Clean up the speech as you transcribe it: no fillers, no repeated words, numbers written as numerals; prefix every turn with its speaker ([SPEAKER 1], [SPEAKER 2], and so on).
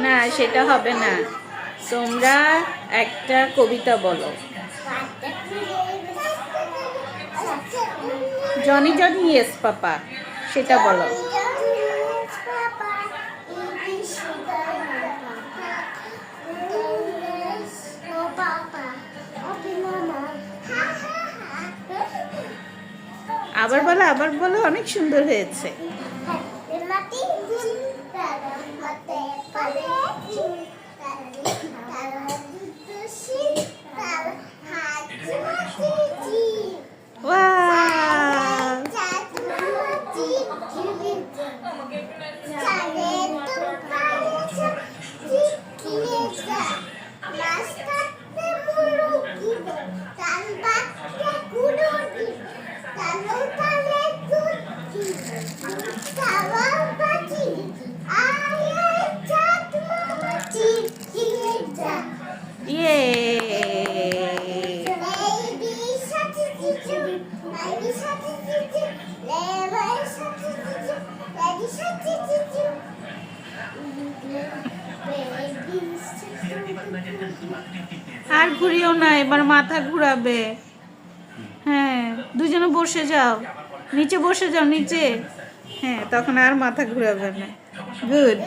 [SPEAKER 1] না, সেটা হবে না। তোমরা একটা কবিতা বলো। জনি জনি ইয়েস পাপা, সেটা বলো। আবার বলো, আবার বলো, অনেক সুন্দর হয়েছে। আর ঘুরিও না, এবার মাথা ঘুরাবে। হ্যাঁ, দুজনে বসে যাও, নিচে বসে যাও, নিচে। হ্যাঁ, তখন আর মাথা ঘুরাবে না। গুড।